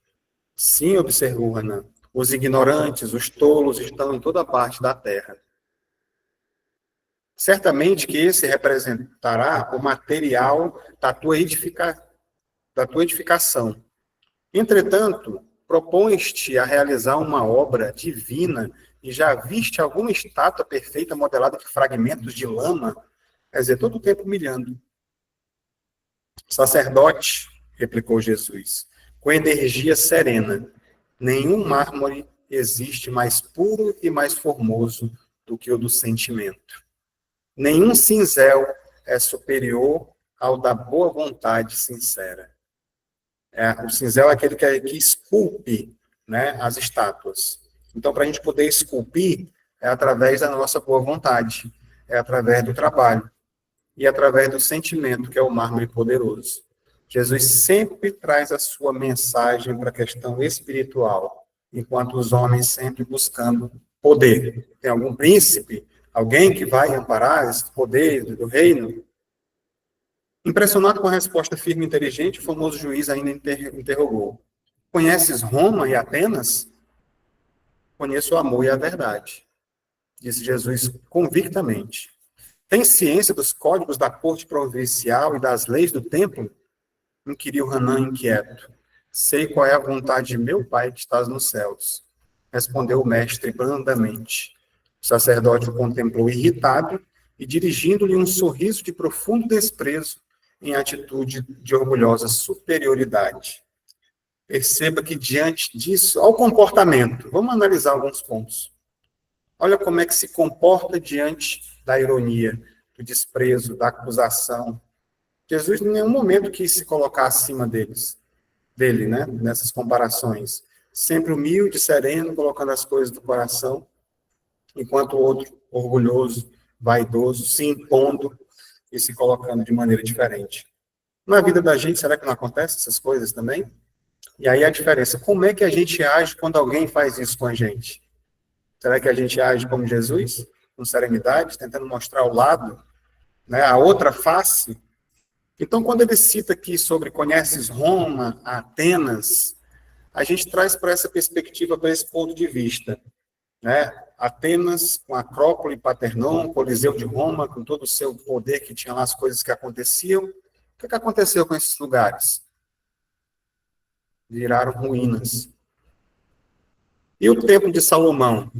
Sim, observou Hanã, os ignorantes, os tolos estão em toda parte da terra. Certamente que esse representará o material da tua edificação. Entretanto, propões-te a realizar uma obra divina e já viste alguma estátua perfeita modelada de fragmentos de lama? Quer dizer, todo o tempo humilhando. Sacerdote, replicou Jesus, com energia serena, nenhum mármore existe mais puro e mais formoso do que o do sentimento. Nenhum cinzel é superior ao da boa vontade sincera. O cinzel é aquele que esculpe, né, as estátuas. Então, para a gente poder esculpir, é através da nossa boa vontade, é através do trabalho e através do sentimento, que é o mármore poderoso. Jesus sempre traz a sua mensagem para a questão espiritual, enquanto os homens sempre buscando poder. Tem algum príncipe, alguém que vai amparar esse poder do reino? Impressionado com a resposta firme e inteligente, o famoso juiz ainda interrogou: conheces Roma e Atenas? Conheço o amor e a verdade, disse Jesus convictamente. Tens ciência dos códigos da corte provincial e das leis do templo? Inquiriu Hanã inquieto. Sei qual é a vontade de meu Pai que estás nos céus, respondeu o mestre brandamente. O sacerdote o contemplou irritado e, dirigindo-lhe um sorriso de profundo desprezo, em atitude de orgulhosa superioridade. Perceba que, diante disso, ao comportamento, vamos analisar alguns pontos. Olha como é que se comporta diante da ironia, do desprezo, da acusação. Jesus, em nenhum momento, quis se colocar acima dele, né? Nessas comparações. Sempre humilde, sereno, colocando as coisas do coração, enquanto o outro, orgulhoso, vaidoso, se impondo e se colocando de maneira diferente. Na vida da gente, será que não acontece essas coisas também? E aí a diferença, como é que a gente age quando alguém faz isso com a gente? Será que a gente age como Jesus, com serenidade, tentando mostrar o lado, né, a outra face? Então, quando ele cita aqui sobre conheces Roma, Atenas, a gente traz para essa perspectiva, para esse ponto de vista, né? Atenas, com a Acrópole, Paternon, Coliseu de Roma, com todo o seu poder que tinha lá, as coisas que aconteciam. O que aconteceu com esses lugares? Viraram ruínas. E o Templo de Salomão,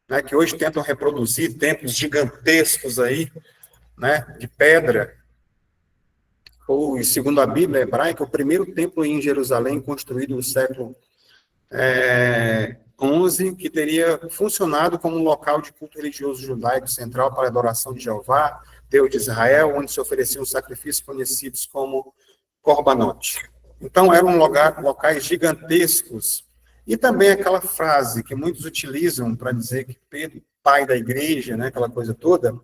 né, que hoje tentam reproduzir templos gigantescos aí, né, de pedra, ou, segundo a Bíblia hebraica, o primeiro templo em Jerusalém, construído no século XI, que teria funcionado como um local de culto religioso judaico central para a adoração de Jeová, Deus de Israel, onde se ofereciam sacrifícios conhecidos como Korbanot. Então, eram locais gigantescos. E também aquela frase que muitos utilizam para dizer que Pedro, pai da igreja, né, aquela coisa toda,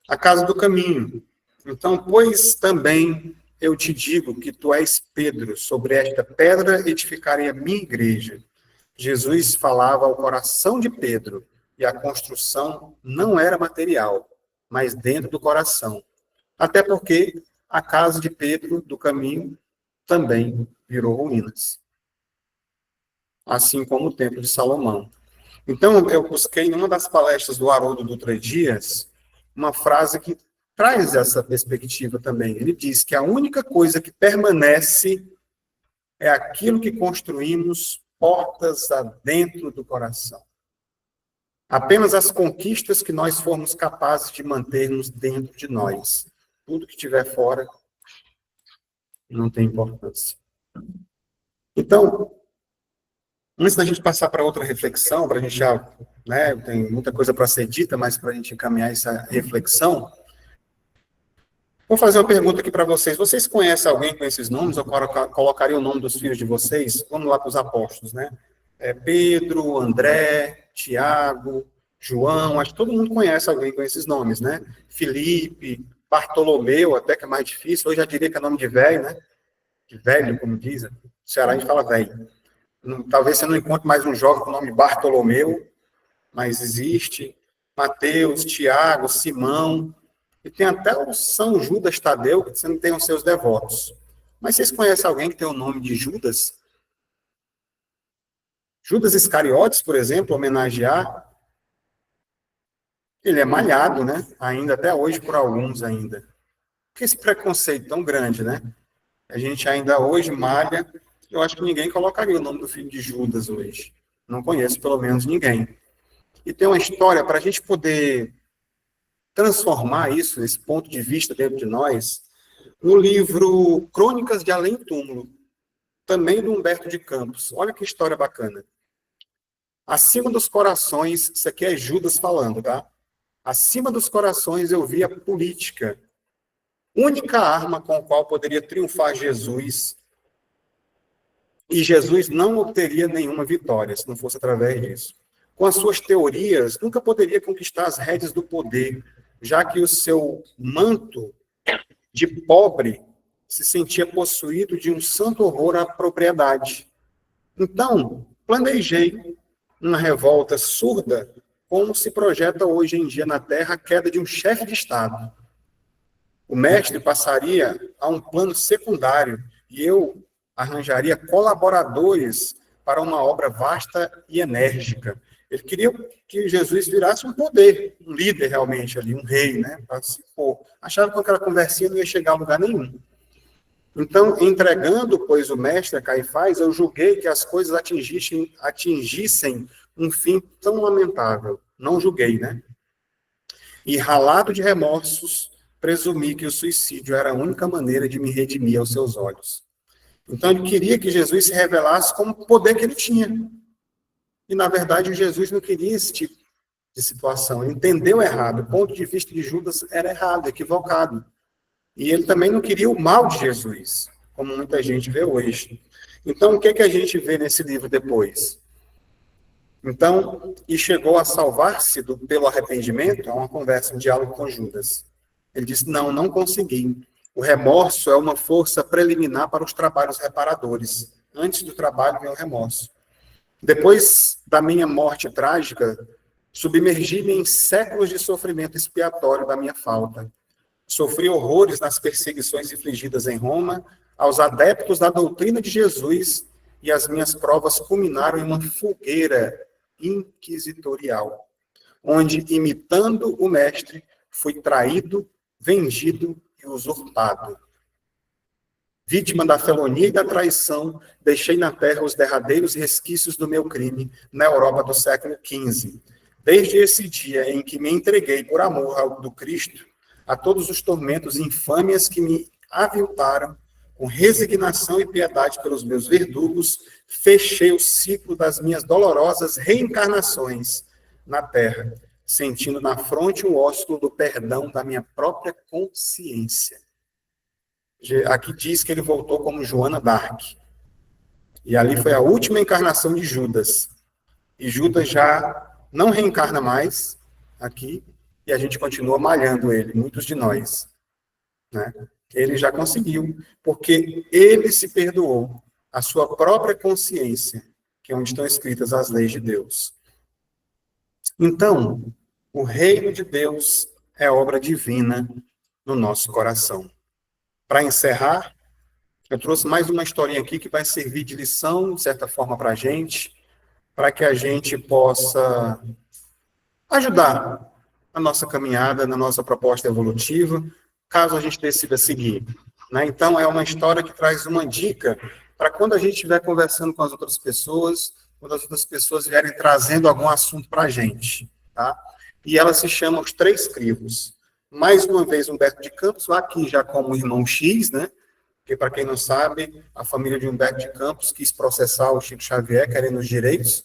a casa do caminho. Então, pois também eu te digo que tu és Pedro, sobre esta pedra edificarei a minha igreja. Jesus falava ao coração de Pedro, e a construção não era material, mas dentro do coração. Até porque a casa de Pedro, do caminho, também virou ruínas. Assim como o templo de Salomão. Então, eu busquei em uma das palestras do Haroldo Dutra Dias uma frase que traz essa perspectiva também. Ele diz que a única coisa que permanece é aquilo que construímos portas adentro do coração. Apenas as conquistas que nós formos capazes de mantermos dentro de nós. Tudo que estiver fora não tem importância. Então, antes da gente passar para outra reflexão, para a gente já, né, tem muita coisa para ser dita, mas para a gente encaminhar essa reflexão, vou fazer uma pergunta aqui para vocês. Vocês conhecem alguém com esses nomes? Eu colocaria o nome dos filhos de vocês? Vamos lá para os apóstolos, né? Pedro, André, Tiago, João, acho que todo mundo conhece alguém com esses nomes, né? Felipe, Bartolomeu, até que é mais difícil, hoje já diria que é nome de velho, né? De velho, como dizem. No Ceará a gente fala velho. Talvez você não encontre mais um jovem com o nome Bartolomeu, mas existe. Mateus, Tiago, Simão, e tem até o São Judas Tadeu, que você não tem os seus devotos. Mas vocês conhecem alguém que tem o nome de Judas? Judas Iscariotes, por exemplo, homenagear, ele é malhado, né? Ainda, até hoje, por alguns ainda. Por que esse preconceito tão grande, né? A gente ainda hoje malha, eu acho que ninguém colocaria o nome do filho de Judas hoje. Não conheço, pelo menos, ninguém. E tem uma história, para a gente poder transformar isso, esse ponto de vista dentro de nós, no livro Crônicas de Além Túmulo, também do Humberto de Campos. Olha que história bacana. Acima dos corações, isso aqui é Judas falando, tá? Acima dos corações eu vi a política. Única arma com a qual poderia triunfar Jesus. E Jesus não obteria nenhuma vitória, se não fosse através disso. Com as suas teorias, nunca poderia conquistar as rédeas do poder, já que o seu manto de pobre se sentia possuído de um santo horror à propriedade. Então, planejei uma revolta surda, como se projeta hoje em dia na Terra a queda de um chefe de Estado. O mestre passaria a um plano secundário e eu arranjaria colaboradores para uma obra vasta e enérgica. Ele queria que Jesus virasse um poder, um líder realmente ali, um rei, né? Para se pôr. Achava que com aquela conversinha não ia chegar a lugar nenhum. Então, entregando, pois, o mestre a Caifás, eu julguei que as coisas atingissem um fim tão lamentável. Não julguei, né? E, ralado de remorsos, presumi que o suicídio era a única maneira de me redimir aos seus olhos. Então, ele queria que Jesus se revelasse como o poder que ele tinha. E, na verdade, Jesus não queria esse tipo de situação. Ele entendeu errado. O ponto de vista de Judas era errado, equivocado. E ele também não queria o mal de Jesus, como muita gente vê hoje. Então, o que é que a gente vê nesse livro depois? Então, e chegou a salvar-se pelo arrependimento, é uma conversa, um diálogo com Judas. Ele disse, não consegui. O remorso é uma força preliminar para os trabalhos reparadores. Antes do trabalho vem o remorso. Depois da minha morte trágica, submergi-me em séculos de sofrimento expiatório da minha falta. Sofri horrores nas perseguições infligidas em Roma aos adeptos da doutrina de Jesus e as minhas provas culminaram em uma fogueira inquisitorial, onde, imitando o mestre, fui traído, vendido e usurpado. Vítima da felonia e da traição, deixei na terra os derradeiros resquícios do meu crime na Europa do século XV. Desde esse dia em que me entreguei por amor do Cristo, a todos os tormentos e infâmias que me aviltaram, com resignação e piedade pelos meus verdugos, fechei o ciclo das minhas dolorosas reencarnações na terra, sentindo na fronte o ósculo do perdão da minha própria consciência. Aqui diz que ele voltou como Joana d'Arc. E ali foi a última encarnação de Judas. E Judas já não reencarna mais aqui, e a gente continua malhando ele, muitos de nós. Né? Ele já conseguiu, porque ele se perdoou a sua própria consciência, que é onde estão escritas as leis de Deus. Então, o reino de Deus é obra divina no nosso coração. Para encerrar, eu trouxe mais uma historinha aqui que vai servir de lição, de certa forma, para a gente, para que a gente possa ajudar na nossa caminhada, na nossa proposta evolutiva, caso a gente decida seguir. Né? Então, é uma história que traz uma dica para quando a gente estiver conversando com as outras pessoas, quando as outras pessoas vierem trazendo algum assunto para a gente. tá? E ela se chama Os Três Crivos. Mais uma vez, Humberto de Campos, aqui já como irmão X, né? Porque, para quem não sabe, a família de Humberto de Campos quis processar o Chico Xavier, querendo os direitos,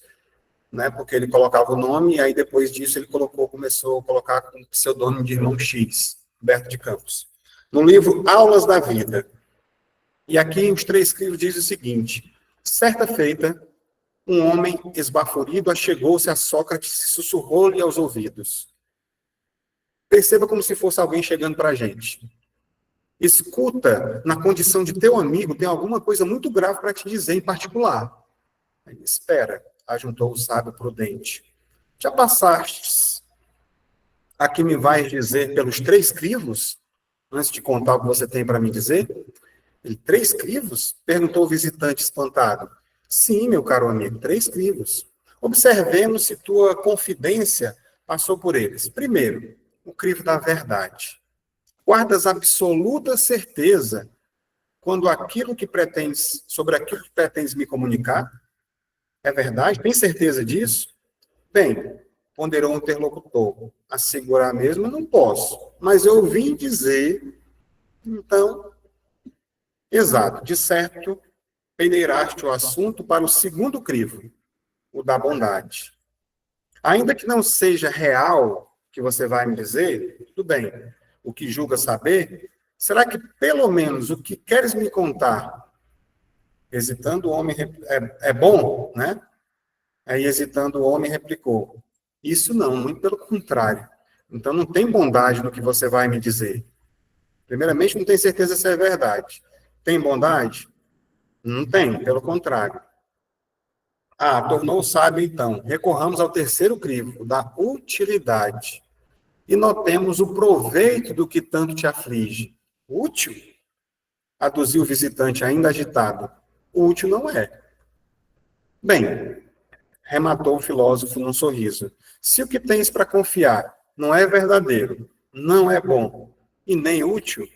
né? Porque ele colocava o nome, e aí depois disso ele começou a colocar com o pseudônimo de irmão X, Humberto de Campos. No livro Aulas da Vida. E aqui Os Três Crivos diz o seguinte: certa feita, um homem esbaforido achegou-se a Sócrates e sussurrou-lhe aos ouvidos. Perceba como se fosse alguém chegando para a gente. Escuta, na condição de teu amigo, tem alguma coisa muito grave para te dizer em particular. Aí, espera, ajuntou o sábio prudente. Já passastes a que me vais dizer pelos três crivos, antes de contar o que você tem para me dizer? Ele, três crivos? Perguntou o visitante espantado. Sim, meu caro amigo, três crivos. Observemos se tua confidência passou por eles. Primeiro, o crivo da verdade. Guardas absoluta certeza sobre aquilo que pretendes me comunicar? É verdade? Tem certeza disso? Bem, ponderou o interlocutor. Assegurar mesmo, não posso. Mas eu ouvi dizer, então, exato, de certo, peneiraste o assunto para o segundo crivo, o da bondade. Ainda que não seja real que você vai me dizer, tudo bem. O que julga saber, será que pelo menos o que queres me contar, hesitando o homem, é bom, né? Aí, hesitando o homem, replicou, isso não, muito pelo contrário. Então, não tem bondade no que você vai me dizer. Primeiramente, não tem certeza se é verdade. Tem bondade? Não tem, pelo contrário. Tornou sábio, então. Recorramos ao terceiro crivo, da utilidade. E notemos o proveito do que tanto te aflige. Útil? Aduziu o visitante, ainda agitado. Útil não é. Bem, rematou o filósofo num sorriso. Se o que tens para confiar não é verdadeiro, não é bom e nem útil,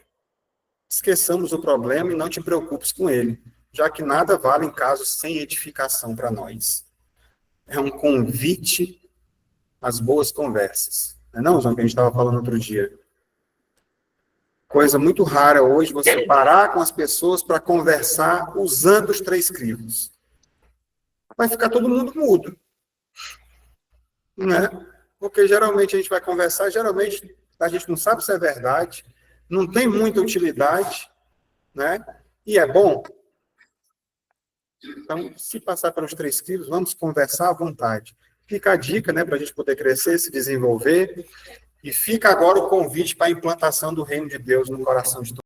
esqueçamos o problema e não te preocupes com ele, já que nada vale em casos sem edificação para nós. É um convite às boas conversas. Não é, João, que a gente estava falando outro dia? Coisa muito rara hoje você parar com as pessoas para conversar usando os três crivos. Vai ficar todo mundo mudo. Né? Porque geralmente a gente vai conversar, geralmente a gente não sabe se é verdade, não tem muita utilidade, né? E é bom. Então, se passar pelos três crivos, vamos conversar à vontade. Fica a dica, né, para a gente poder crescer, se desenvolver. E fica agora o convite para a implantação do reino de Deus no coração de todos.